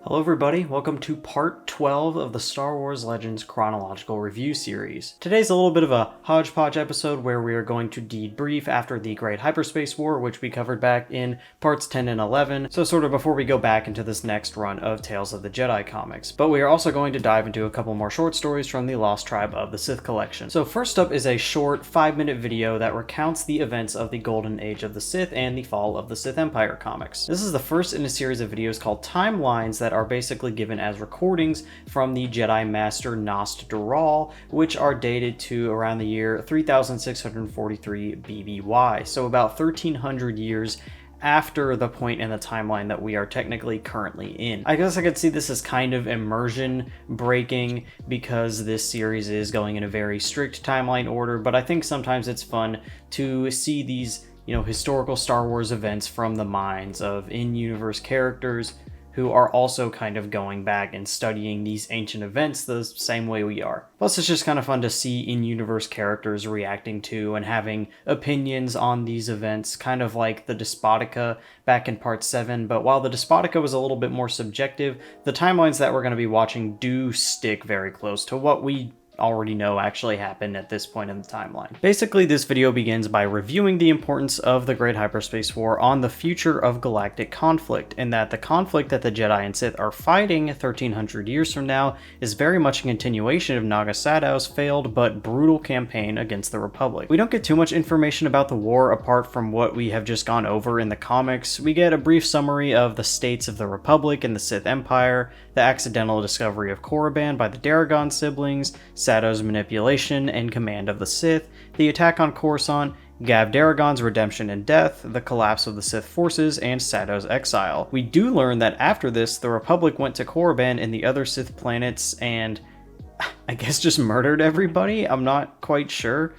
Hello everybody, welcome to part 12 of the Star Wars Legends Chronological Review Series. Today's a little bit of a hodgepodge episode where we are going to debrief after the Great Hyperspace War, which we covered back in parts 10 and 11, so sort of before we go back into this next run of Tales of the Jedi comics. But we are also going to dive into a couple more short stories from the Lost Tribe of the Sith collection. So first up is a short 5-minute video that recounts the events of the Golden Age of the Sith and the Fall of the Sith Empire comics. This is the first in a series of videos called Timelines that are basically given as recordings from the Jedi Master Odan-Urr, which are dated to around the year 3643 BBY, so about 1300 years after the point in the timeline that we are technically currently in. I guess I could see this as kind of immersion breaking because this series is going in a very strict timeline order, but I think sometimes it's fun to see these, historical Star Wars events from the minds of in-universe characters who are also kind of going back and studying these ancient events the same way we are. Plus, it's just kind of fun to see in-universe characters reacting to and having opinions on these events, kind of like the Despotica back in part 7, but while the Despotica was a little bit more subjective, the timelines that we're going to be watching do stick very close to what we already know actually happened at this point in the timeline. Basically, this video begins by reviewing the importance of the Great Hyperspace War on the future of galactic conflict, and that the conflict that the Jedi and Sith are fighting 1300 years from now is very much a continuation of Naga Sadow's failed but brutal campaign against the Republic. We don't get too much information about the war apart from what we have just gone over in the comics. We get a brief summary of the states of the Republic and the Sith Empire, the accidental discovery of Korriban by the Paragon siblings, Sadow's manipulation and command of the Sith, the attack on Coruscant, Gav Daragon's redemption and death, the collapse of the Sith forces, and Sadow's exile. We do learn that after this, the Republic went to Korriban and the other Sith planets and, I guess, just murdered everybody? I'm not quite sure.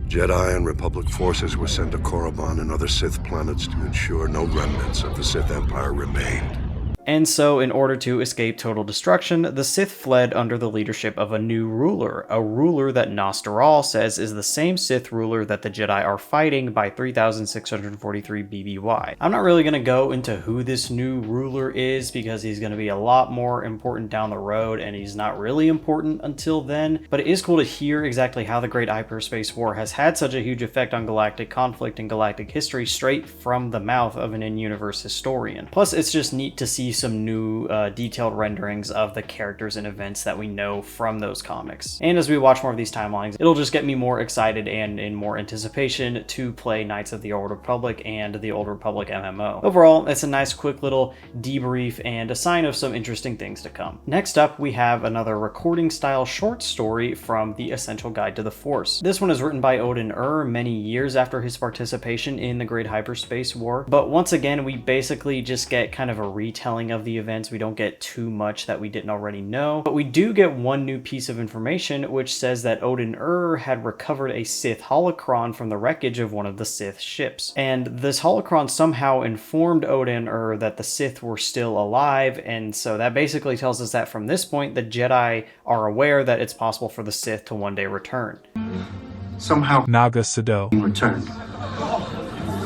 Jedi and Republic forces were sent to Korriban and other Sith planets to ensure no remnants of the Sith Empire remained. And so, in order to escape total destruction, the Sith fled under the leadership of a new ruler, a ruler that Odan-Urr says is the same Sith ruler that the Jedi are fighting by 3643 BBY. I'm not really going to go into who this new ruler is because he's going to be a lot more important down the road and he's not really important until then, but it is cool to hear exactly how the Great Hyperspace War has had such a huge effect on galactic conflict and galactic history straight from the mouth of an in-universe historian. Plus, it's just neat to see some new detailed renderings of the characters and events that we know from those comics. And as we watch more of these timelines, it'll just get me more excited and in more anticipation to play Knights of the Old Republic and the Old Republic MMO. Overall, it's a nice quick little debrief and a sign of some interesting things to come. Next up, we have another recording style short story from The Essential Guide to the Force. This one is written by Odan-Urr many years after his participation in the Great Hyperspace War, but once again, we basically just get kind of a retelling of the events. We don't get too much that we didn't already know, but we do get one new piece of information which says that Odan-Urr had recovered a Sith holocron from the wreckage of one of the Sith ships, and this holocron somehow informed Odan-Urr that the Sith were still alive, and so that basically tells us that from this point the Jedi are aware that it's possible for the Sith to one day return. Somehow Naga Sadow returned.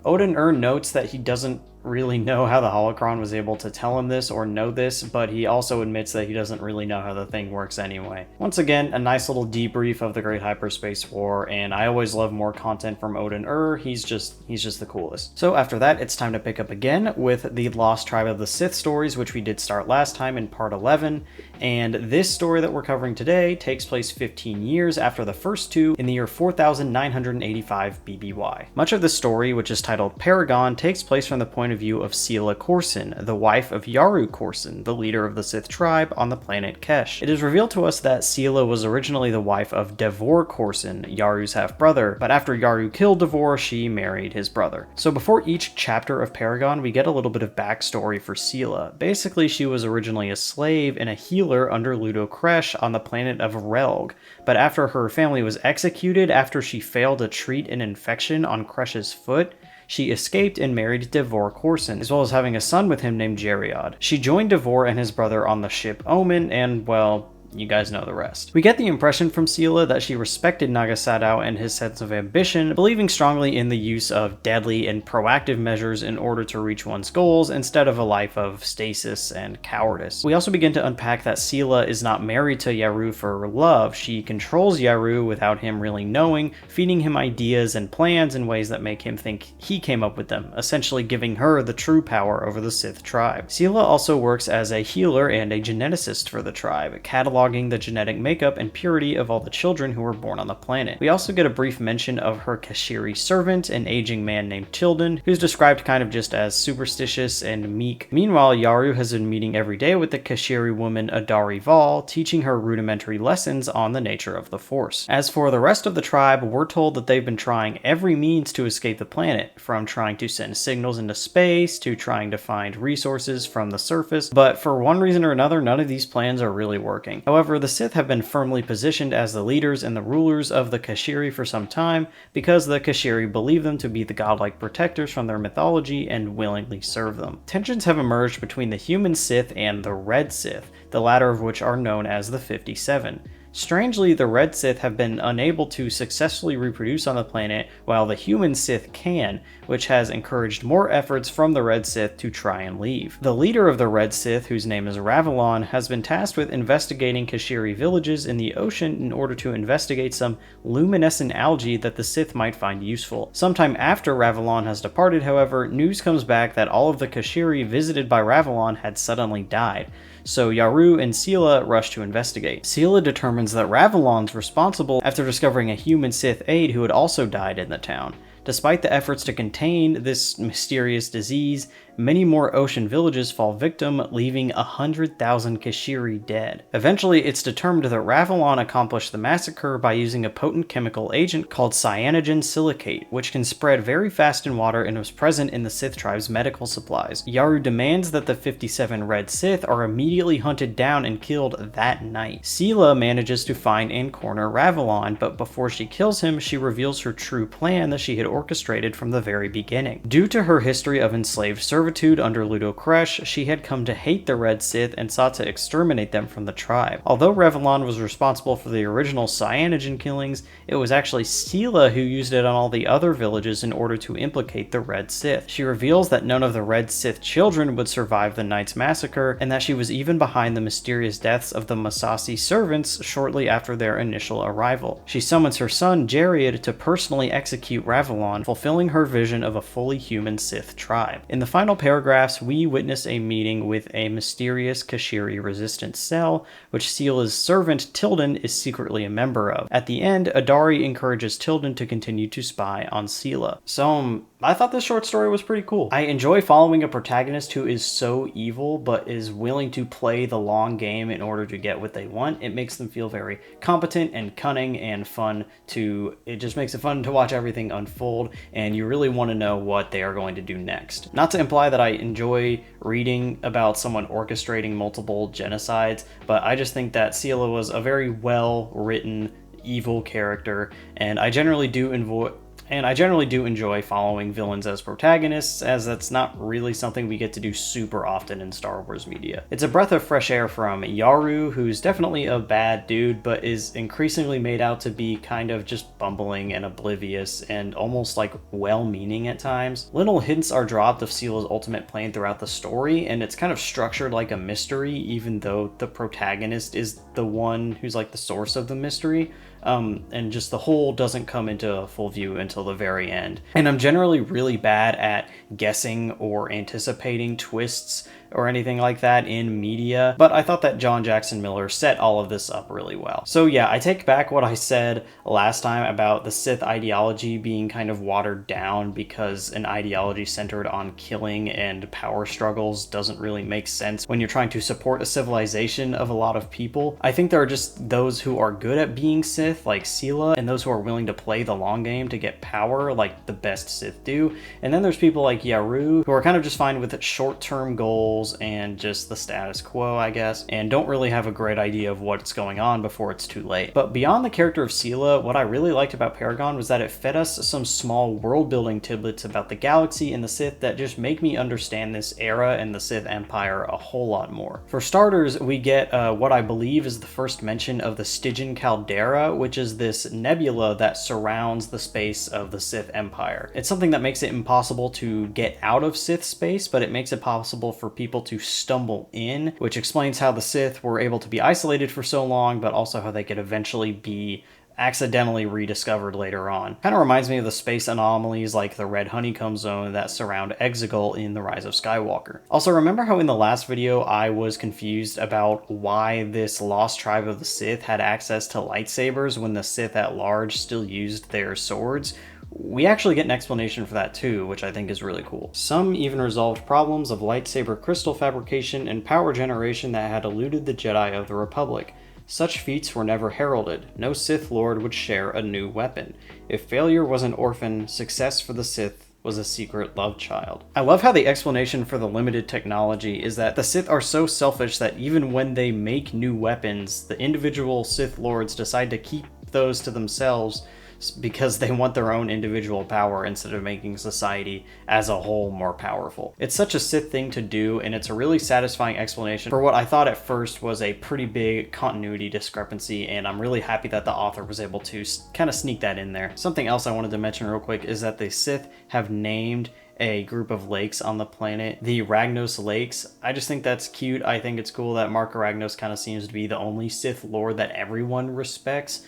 Odan-Urr notes that he doesn't really know how the holocron was able to tell him this or know this, but he also admits that he doesn't really know how the thing works anyway. Once again, a nice little debrief of the Great Hyperspace War, and I always love more content from Odan-Urr. He's just the coolest. So after that, it's time to pick up again with the Lost Tribe of the Sith stories, which we did start last time in part 11, and this story that we're covering today takes place 15 years after the first two in the year 4985 BBY. Much of the story, which is titled Paragon, takes place from the point of view of Sela Corson, the wife of Yaru Corson, the leader of the Sith tribe on the planet Kesh. It is revealed to us that Sela was originally the wife of Devor Corson, Yaru's half-brother, but after Yaru killed Devor, she married his brother. So before each chapter of Paragon, we get a little bit of backstory for Sela. Basically, she was originally a slave and a healer under Ludo Kresh on the planet of Relg, but after her family was executed after she failed to treat an infection on Kresh's foot, she escaped and married Devor Corson, as well as having a son with him named Jeriod. She joined Devor and his brother on the ship Omen, and, well, you guys know the rest. We get the impression from Sela that she respected Naga Sadow and his sense of ambition, believing strongly in the use of deadly and proactive measures in order to reach one's goals instead of a life of stasis and cowardice. We also begin to unpack that Sela is not married to Yaru for love. She controls Yaru without him really knowing, feeding him ideas and plans in ways that make him think he came up with them, essentially giving her the true power over the Sith tribe. Sela also works as a healer and a geneticist for the tribe, cataloging the genetic makeup and purity of all the children who were born on the planet. We also get a brief mention of her Kashiri servant, an aging man named Tilden, who's described kind of just as superstitious and meek. Meanwhile, Yaru has been meeting every day with the Kashiri woman Adari Val, teaching her rudimentary lessons on the nature of the Force. As for the rest of the tribe, we're told that they've been trying every means to escape the planet, from trying to send signals into space to trying to find resources from the surface, but for one reason or another, none of these plans are really working. However, the Sith have been firmly positioned as the leaders and the rulers of the Kashiri for some time because the Kashiri believe them to be the godlike protectors from their mythology and willingly serve them. Tensions have emerged between the human Sith and the Red Sith, the latter of which are known as the 57. Strangely, the Red Sith have been unable to successfully reproduce on the planet, while the human Sith can, which has encouraged more efforts from the Red Sith to try and leave. The leader of the Red Sith, whose name is Ravalon, has been tasked with investigating Kashiri villages in the ocean in order to investigate some luminescent algae that the Sith might find useful. Sometime after Ravalon has departed, however, news comes back that all of the Kashiri visited by Ravalon had suddenly died. So Yaru and Sela rush to investigate. Sela determines that Ravalon's responsible after discovering a human Sith aide who had also died in the town. Despite the efforts to contain this mysterious disease, many more ocean villages fall victim, leaving 100,000 Kashiri dead. Eventually, it's determined that Ravalon accomplished the massacre by using a potent chemical agent called cyanogen silicate, which can spread very fast in water and was present in the Sith tribe's medical supplies. Yaru demands that the 57 Red Sith are immediately hunted down and killed that night. Sela manages to find and corner Ravalon, but before she kills him, she reveals her true plan that she had orchestrated from the very beginning. Due to her history of enslaved servitude under Ludo Kresh, she had come to hate the Red Sith and sought to exterminate them from the tribe. Although Ravalon was responsible for the original cyanogen killings, it was actually Sela who used it on all the other villages in order to implicate the Red Sith. She reveals that none of the Red Sith children would survive the night's massacre, and that she was even behind the mysterious deaths of the Masasi servants shortly after their initial arrival. She summons her son, Jared, to personally execute Ravalon, fulfilling her vision of a fully human Sith tribe. In the final paragraphs, we witness a meeting with a mysterious Kashiri resistance cell, which Sela's servant Tilden is secretly a member of. At the end, Adari encourages Tilden to continue to spy on Sela. So, I thought this short story was pretty cool. I enjoy following a protagonist who is so evil, but is willing to play the long game in order to get what they want. It makes them feel very competent and cunning and fun it just makes it fun to watch everything unfold, and you really want to know what they are going to do next. Not to imply that I enjoy reading about someone orchestrating multiple genocides, but I just think that Sela was a very well-written evil character, and I generally do enjoy following villains as protagonists, as that's not really something we get to do super often in Star Wars media. It's a breath of fresh air from Yaru, who's definitely a bad dude, but is increasingly made out to be kind of just bumbling and oblivious and almost like well-meaning at times. Little hints are dropped of Sela's ultimate plan throughout the story, and it's kind of structured like a mystery, even though the protagonist is the one who's like the source of the mystery. And just the whole doesn't come into full view until the very end. And I'm generally really bad at guessing or anticipating twists or anything like that in media, but I thought that John Jackson Miller set all of this up really well. So yeah, I take back what I said last time about the Sith ideology being kind of watered down because an ideology centered on killing and power struggles doesn't really make sense when you're trying to support a civilization of a lot of people. I think there are just those who are good at being Sith, like Sela, and those who are willing to play the long game to get power, like the best Sith do. And then there's people like Yaru, who are kind of just fine with short-term goals rules and just the status quo, I guess, and don't really have a great idea of what's going on before it's too late. But beyond the character of Sela, what I really liked about Paragon was that it fed us some small world-building tidbits about the galaxy and the Sith that just make me understand this era and the Sith Empire a whole lot more. For starters, we get what I believe is the first mention of the Stygian Caldera, which is this nebula that surrounds the space of the Sith Empire. It's something that makes it impossible to get out of Sith space, but it makes it possible for people to stumble in, which explains how the Sith were able to be isolated for so long, but also how they could eventually be accidentally rediscovered later on. Kind of reminds me of the space anomalies like the Red Honeycomb Zone that surround Exegol in The Rise of Skywalker. Also, remember how in the last video I was confused about why this lost tribe of the Sith had access to lightsabers when the Sith at large still used their swords? We actually get an explanation for that too, which I think is really cool. Some even resolved problems of lightsaber crystal fabrication and power generation that had eluded the Jedi of the Republic. Such feats were never heralded. No Sith Lord would share a new weapon. If failure was an orphan, success for the Sith was a secret love child. I love how the explanation for the limited technology is that the Sith are so selfish that even when they make new weapons, the individual Sith Lords decide to keep those to themselves because they want their own individual power instead of making society as a whole more powerful. It's such a Sith thing to do, and it's a really satisfying explanation for what I thought at first was a pretty big continuity discrepancy, and I'm really happy that the author was able to kind of sneak that in there. Something else I wanted to mention real quick is that the Sith have named a group of lakes on the planet the Ragnos Lakes. I just think that's cute. I think it's cool that Mark Ragnos kind of seems to be the only Sith Lord that everyone respects.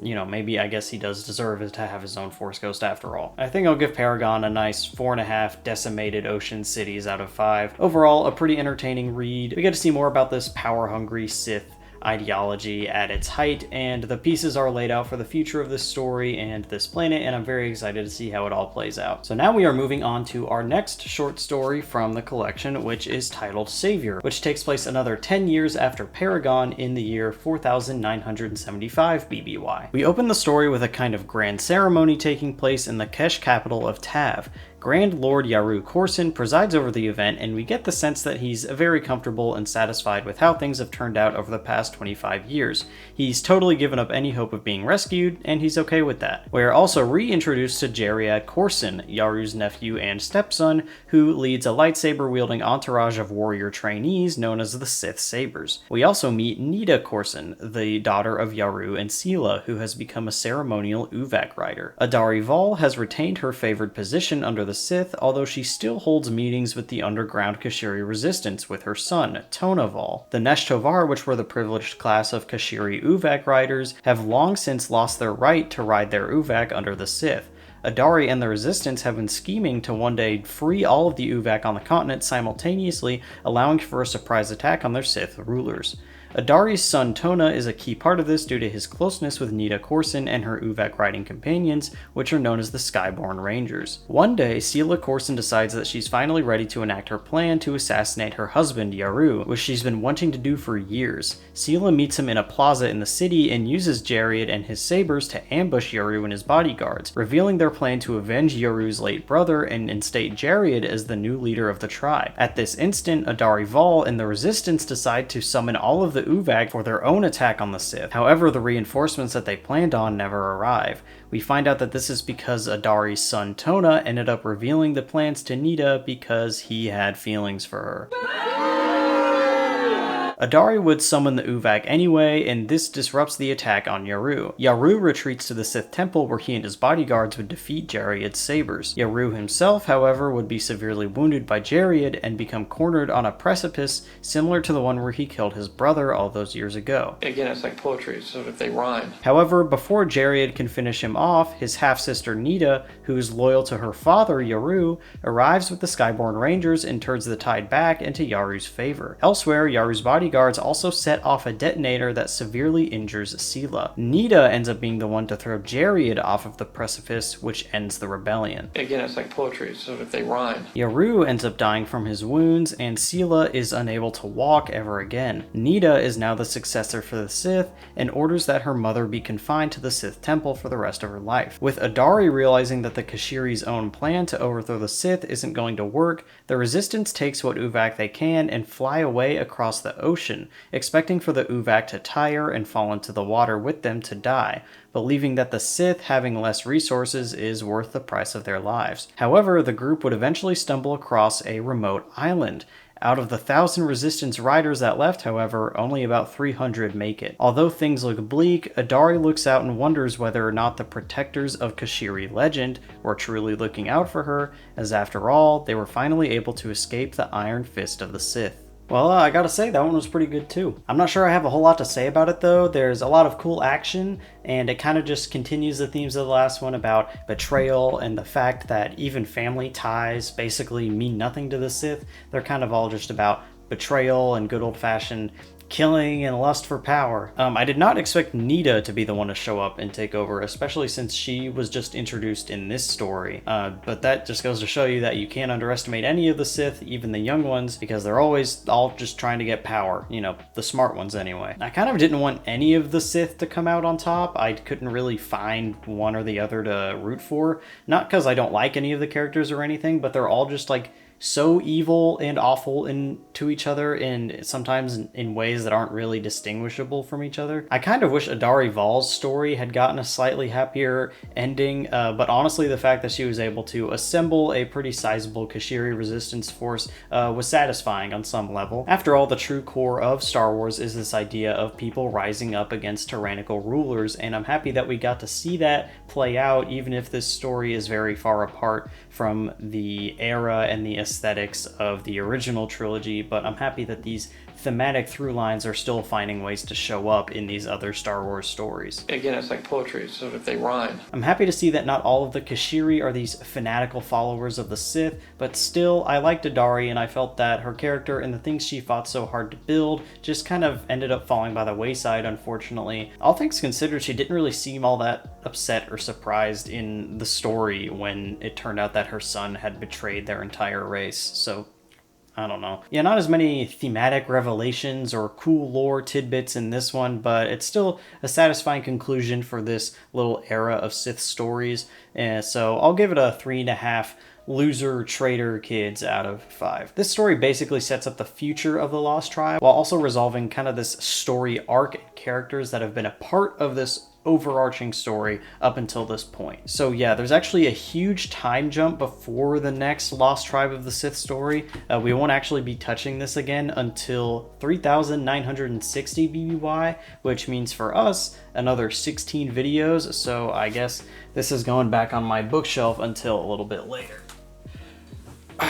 You know, maybe I guess he does deserve it to have his own Force Ghost after all. I think I'll give Paragon a nice 4.5 decimated ocean cities out of 5. Overall, a pretty entertaining read. We get to see more about this power-hungry Sith ideology at its height, and the pieces are laid out for the future of this story and this planet, and I'm very excited to see how it all plays out. So now we are moving on to our next short story from the collection, which is titled Savior, which takes place another 10 years after Paragon in the year 4975 BBY. We open the story with a kind of grand ceremony taking place in the Kesh capital of Tav. Grand Lord Yaru Corson presides over the event, and we get the sense that he's very comfortable and satisfied with how things have turned out over the past 25 years. He's totally given up any hope of being rescued, and he's okay with that. We're also reintroduced to Jariad Corson, Yaru's nephew and stepson, who leads a lightsaber-wielding entourage of warrior trainees known as the Sith Sabers. We also meet Nida Corson, the daughter of Yaru and Sela, who has become a ceremonial Uvak rider. Adari Vol has retained her favored position under the Sith, although she still holds meetings with the underground Kashiri resistance with her son, Tonaval. The Nesh Tovar, which were the privileged class of Kashiri Uvak riders, have long since lost their right to ride their Uvak under the Sith. Adari and the Resistance have been scheming to one day free all of the Uvak on the continent simultaneously, allowing for a surprise attack on their Sith rulers. Adari's son Tona is a key part of this due to his closeness with Nida Corson and her Uvak riding companions, which are known as the Skyborn Rangers. One day, Sela Corson decides that she's finally ready to enact her plan to assassinate her husband Yaru, which she's been wanting to do for years. Sela meets him in a plaza in the city and uses Jariad and his sabers to ambush Yaru and his bodyguards, revealing their plan to avenge Yaru's late brother and instate Jariad as the new leader of the tribe. At this instant, Adari Vol and the Resistance decide to summon all of the Uvak for their own attack on the Sith. However, the reinforcements that they planned on never arrive. We find out that this is because Adari's son Tona ended up revealing the plans to Nida because he had feelings for her. Adari would summon the Uvak anyway, and this disrupts the attack on Yaru. Yaru retreats to the Sith temple where he and his bodyguards would defeat Jariad's sabers. Yaru himself, however, would be severely wounded by Jariad and become cornered on a precipice similar to the one where he killed his brother all those years ago. Again, it's like poetry, so if they rhyme. However, before Jariad can finish him off, his half-sister Nida, who is loyal to her father Yaru, arrives with the Skyborn Rangers and turns the tide back into Yaru's favor. Elsewhere, Yaru's bodyguards bodyguards also set off a detonator that severely injures Sela. Nita ends up being the one to throw Jared off of the precipice, which ends the rebellion. Again, it's like poetry, so if they rhyme. Yaru ends up dying from his wounds, and Sela is unable to walk ever again. Nita is now the successor for the Sith, and orders that her mother be confined to the Sith temple for the rest of her life. With Adari realizing that the Kashiri's own plan to overthrow the Sith isn't going to work, the Resistance takes what Uvak they can and fly away across the ocean, expecting for the Uvak to tire and fall into the water with them to die, believing that the Sith having less resources is worth the price of their lives. However, the group would eventually stumble across a remote island. Out of the 1,000 Resistance riders that left, however, only about 300 make it. Although things look bleak, Adari looks out and wonders whether or not the protectors of Kashiri legend were truly looking out for her, as after all, they were finally able to escape the iron fist of the Sith. Well, I gotta say, that one was pretty good too. I'm not sure I have a whole lot to say about it though. There's a lot of cool action, and it kind of just continues the themes of the last one about betrayal and the fact that even family ties basically mean nothing to the Sith. They're kind of all just about betrayal and good old-fashioned killing and lust for power. I did not expect Nita to be the one to show up and take over, especially since she was just introduced in this story. But that just goes to show you that you can't underestimate any of the Sith, even the young ones, because they're always all just trying to get power. You know, the smart ones anyway. I kind of didn't want any of the Sith to come out on top. I couldn't really find one or the other to root for. Not because I don't like any of the characters or anything, but they're all just like so evil and awful to each other, and sometimes in ways that aren't really distinguishable from each other. I kind of wish Adari Val's story had gotten a slightly happier ending, but honestly the fact that she was able to assemble a pretty sizable Kashiri resistance force was satisfying on some level. After all, the true core of Star Wars is this idea of people rising up against tyrannical rulers, and I'm happy that we got to see that play out, even if this story is very far apart from the era and the aesthetics of the original trilogy, but I'm happy that these thematic through lines are still finding ways to show up in these other Star Wars stories. Again, it's like poetry, so if they rhyme. I'm happy to see that not all of the Kashiri are these fanatical followers of the Sith, but still, I liked Adari, and I felt that her character and the things she fought so hard to build just kind of ended up falling by the wayside, unfortunately. All things considered, she didn't really seem all that upset or surprised in the story when it turned out that her son had betrayed their entire race, so I don't know. Yeah, not as many thematic revelations or cool lore tidbits in this one, but it's still a satisfying conclusion for this little era of Sith stories. And so I'll give it a 3.5 loser traitor kids out of 5. This story basically sets up the future of the Lost Tribe while also resolving kind of this story arc and characters that have been a part of this overarching story up until this point. So yeah, there's actually a huge time jump before the next Lost Tribe of the Sith story. We won't actually be touching this again until 3960 BBY, which means for us another 16 videos, so I guess this is going back on my bookshelf until a little bit later.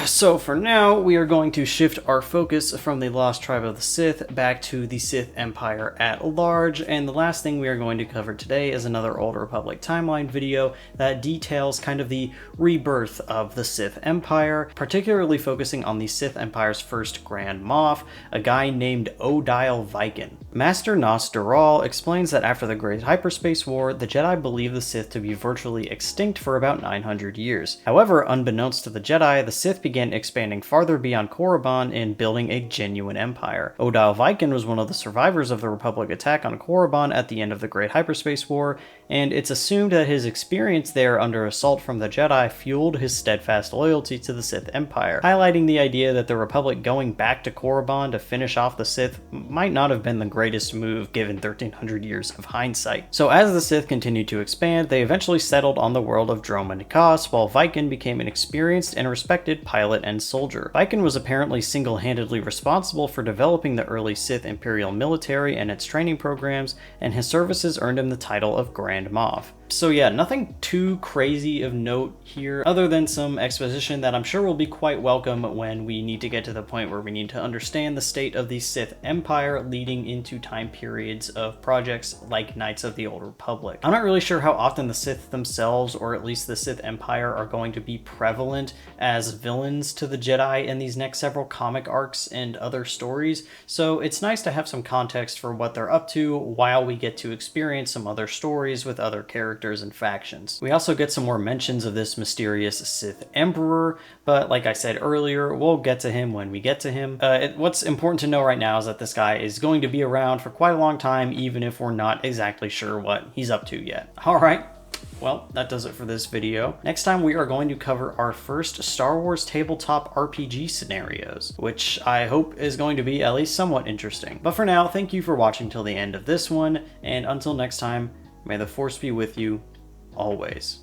So for now, we are going to shift our focus from the Lost Tribe of the Sith back to the Sith Empire at large, and the last thing we are going to cover today is another Old Republic timeline video that details kind of the rebirth of the Sith Empire, particularly focusing on the Sith Empire's first Grand Moff, a guy named Odan-Urr. Master Nas Dural explains that after the Great Hyperspace War, the Jedi believed the Sith to be virtually extinct for about 900 years. However, unbeknownst to the Jedi, the Sith began expanding farther beyond Korriban and building a genuine empire. Odan-Urr was one of the survivors of the Republic attack on Korriban at the end of the Great Hyperspace War, and it's assumed that his experience there under assault from the Jedi fueled his steadfast loyalty to the Sith Empire, highlighting the idea that the Republic going back to Korriban to finish off the Sith might not have been the greatest move given 1300 years of hindsight. So as the Sith continued to expand, they eventually settled on the world of Droma Nikos, while Viken became an experienced and respected pilot and soldier. Viken was apparently single-handedly responsible for developing the early Sith Imperial military and its training programs, and his services earned him the title of Grand Moff. So yeah, nothing too crazy of note here, other than some exposition that I'm sure will be quite welcome when we need to get to the point where we need to understand the state of the Sith Empire leading into time periods of projects like Knights of the Old Republic. I'm not really sure how often the Sith themselves, or at least the Sith Empire, are going to be prevalent as villains to the Jedi in these next several comic arcs and other stories, so it's nice to have some context for what they're up to while we get to experience some other stories with other characters and factions. We also get some more mentions of this mysterious Sith Emperor, but like I said earlier, we'll get to him when we get to him. What's important to know right now is that this guy is going to be around for quite a long time, even if we're not exactly sure what he's up to yet. Alright, well, that does it for this video. Next time we are going to cover our first Star Wars tabletop RPG scenarios, which I hope is going to be at least somewhat interesting. But for now, thank you for watching till the end of this one, and until next time, may the Force be with you, always.